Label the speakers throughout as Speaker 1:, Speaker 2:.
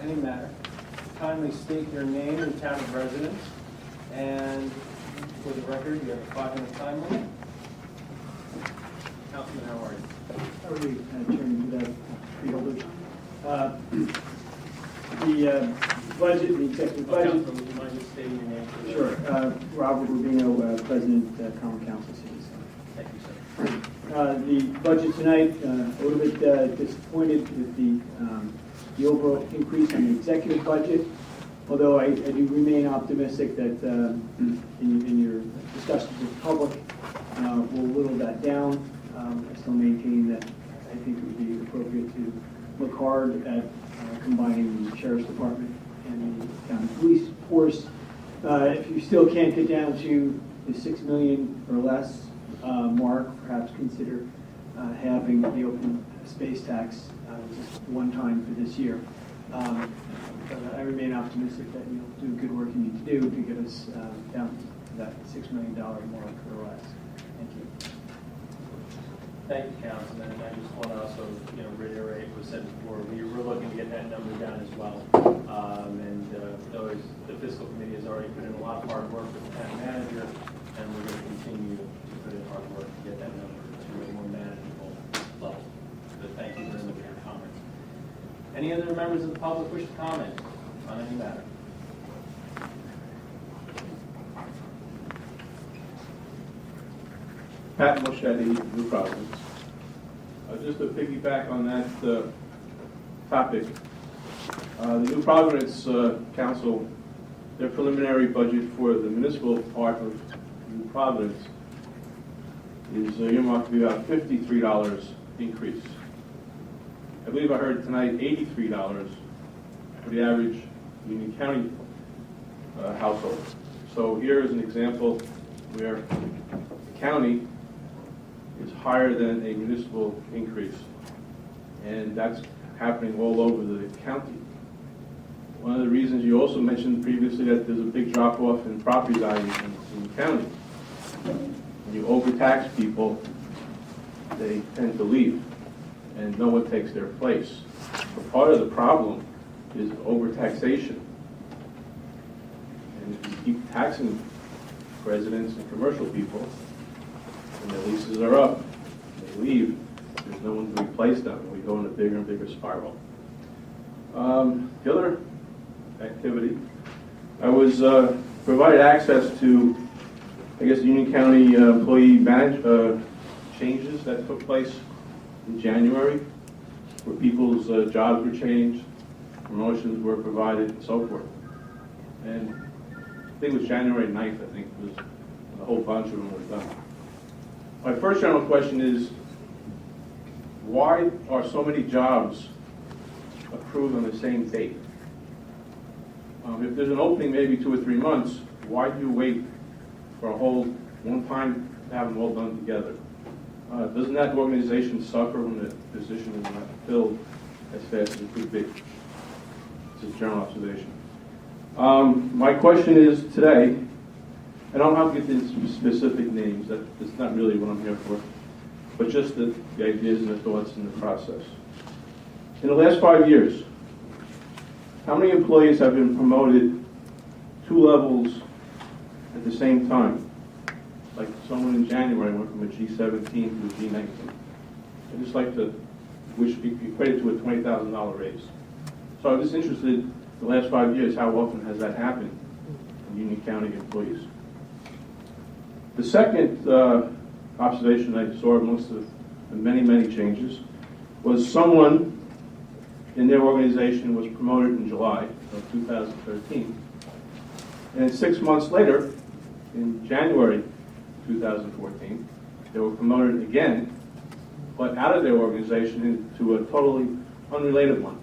Speaker 1: any matter. Kindly state your name and town of residence, and for the record, you have a 5-minute time limit. Councilman, how are you?
Speaker 2: How are you, Chairman, to the freeholders? The budget, the executive budget.
Speaker 1: Councilman, would you mind just stating your name? For the
Speaker 2: Sure.
Speaker 1: record?
Speaker 2: Robert Rubino, President, Common Council Cities.
Speaker 1: Thank you, sir.
Speaker 2: The budget tonight, a little bit disappointed with the overall increase on the executive budget, although I do remain optimistic that in your discussions with the public, we'll whittle that down. I still maintain that I think it would be appropriate to look hard at combining the Sheriff's Department and the county police force. If you still can't get down to the $6 million or less mark, perhaps consider having the open space tax just one time for this year. But I remain optimistic that you'll do the good work you need to do to get us down to that $6 million mark or less. Thank you.
Speaker 1: Thank you, Councilman, and I just want to also, reiterate what was said before. We were looking to get that number down as well. The fiscal committee has already put in a lot of hard work with the town manager, and we're going to continue to put in hard work to get that number to a more manageable level. But thank you very much for your comments. Any other members of the public wish to comment on any matter?
Speaker 3: Pat Moschetti, New Providence. Just to piggyback on that topic, the New Providence Council, their preliminary budget for the municipal part of New Providence is earmarked to be about $53 increase. I believe I heard tonight $83 for the average Union County household. So here is an example where the county is higher than a municipal increase, and that's happening all over the county. One of the reasons you also mentioned previously that there's a big drop-off in property values in the county. When you overtax people, they tend to leave, and no one takes their place. But part of the problem is overtaxation. And if you keep taxing residents and commercial people, and their leases are up, they leave, there's no one to replace them, and we go in a bigger and bigger spiral. The other activity, I was provided access to, I guess, Union County employee changes that took place in January, where people's jobs were changed, promotions were provided, and so forth. And I think it was January 9th, I think, was a whole bunch of them were done. My first general question is, why are so many jobs approved on the same date? If there's an opening maybe 2 or 3 months, why do you wait for a whole one time to have them all done together? Doesn't that organization suffer when the position is not filled as fast as it could be? It's a general observation. My question is today, and I don't have to get into specific names, that's not really what I'm here for, but just the ideas and the thoughts and the process. In the last 5 years, how many employees have been promoted 2 levels at the same time? Like someone in January went from a G17 to a G19. I'd just like to equate it to a $20,000 raise. So I'm just interested in the last 5 years, how often has that happened in Union County employees? The second observation I saw amongst the many, many changes was someone in their organization was promoted in July of 2013. And 6 months later, in January 2014, they were promoted again, but out of their organization into a totally unrelated one.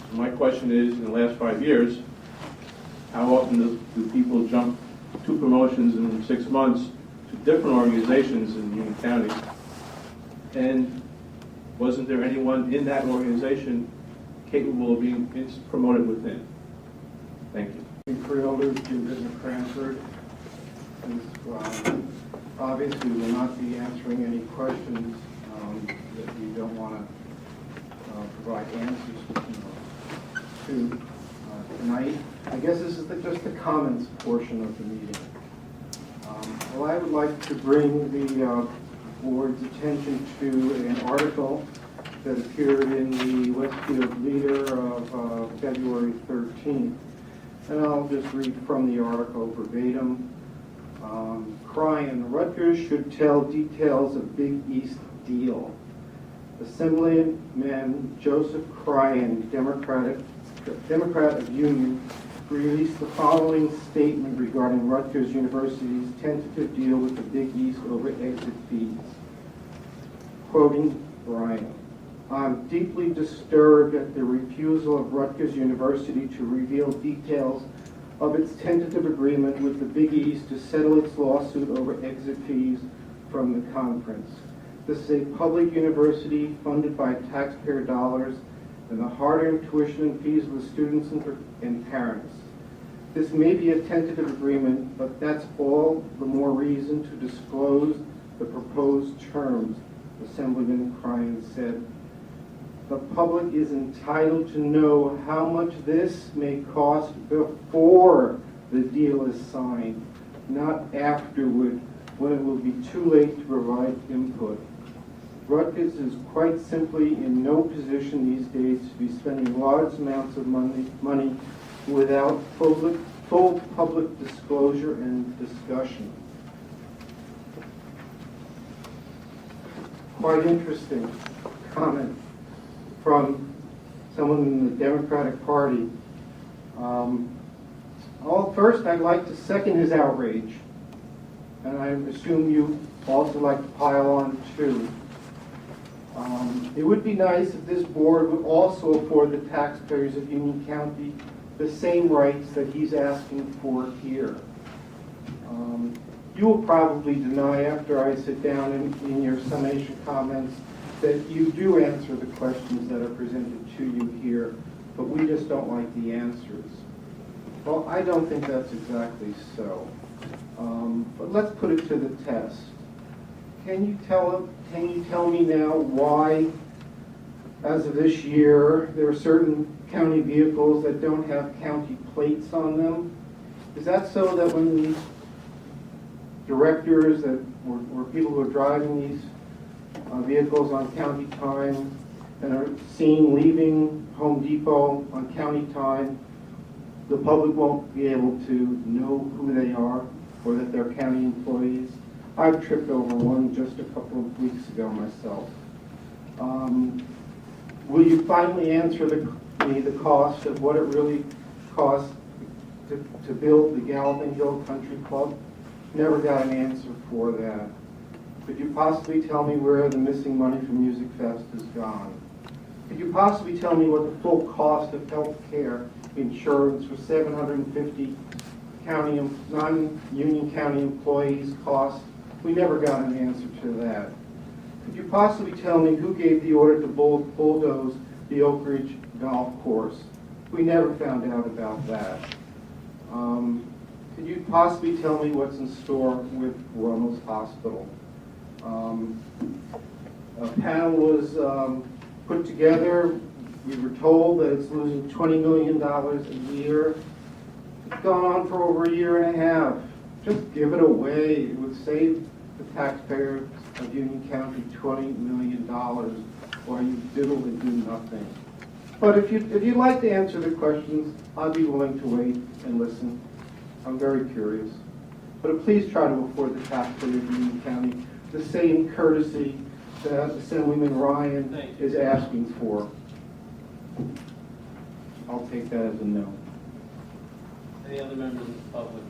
Speaker 3: So my question is, in the last 5 years, how often do people jump 2 promotions in 6 months to different organizations in Union County? And wasn't there anyone in that organization capable of being promoted within? Thank you.
Speaker 4: Freeholders, Jim Visner Cranford. Obviously, we will not be answering any questions that we don't want to provide answers to tonight. I guess this is just the comments portion of the meeting. Well, I would like to bring the board's attention to an article that appeared in the Westfield Leader of February 13th. And I'll just read from the article verbatim. Cryan, Rutgers should tell details of Big East deal. Assemblyman Joseph Cryan, Democrat of Union, released the following statement regarding Rutgers University's tentative deal with the Big East over exit fees. Quoting Bryan, I'm deeply disturbed at the refusal of Rutgers University to reveal details of its tentative agreement with the Big East to settle its lawsuit over exit fees from the conference. This is a public university funded by taxpayer dollars and the hard-earned tuition and fees of the students and parents. This may be a tentative agreement, but that's all the more reason to disclose the proposed terms, Assemblyman Cryan said. The public is entitled to know how much this may cost before the deal is signed, not afterward, when it will be too late to provide input. Rutgers is quite simply in no position these days to be spending large amounts of money without full public disclosure and discussion. Quite interesting comment from someone in the Democratic Party. First, I'd like to second his outrage, and I assume you also like to pile on too. It would be nice if this board would also afford the taxpayers of Union County the same rights that he's asking for here. You will probably deny after I sit down in your summation comments that you do answer the questions that are presented to you here, but we just don't like the answers. Well, I don't think that's exactly so. But let's put it to the test. Can you tell me now why, as of this year, there are certain county vehicles that don't have county plates on them? Is that so that when these directors or people who are driving these vehicles on county time and are seen leaving Home Depot on county time, the public won't be able to know who they are or that they're county employees? I've tripped over one just a couple of weeks ago myself. Will you finally answer me the cost of what it really costs to build the Galloping Hill Country Club? Never got an answer for that. Could you possibly tell me where the missing money from Music Fest has gone? Could you possibly tell me what the full cost of health care insurance for 750 non-Union County employees costs? We never got an answer to that. Could you possibly tell me who gave the order to bulldoze the Oak Ridge Golf Course? We never found out about that. Could you possibly tell me what's in store with Runnels Hospital? A panel was put together. We were told that it's losing $20 million a year. It's gone on for over a year and a half. Just give it away. It would save the taxpayers of Union County $20 million while you diddle and do nothing. But if you'd like to answer the questions, I'd be willing to wait and listen. I'm very curious. But please try to afford the taxpayers of Union County the same courtesy that Assemblyman Ryan is asking for. I'll take that as a no.
Speaker 1: Any other members of the public?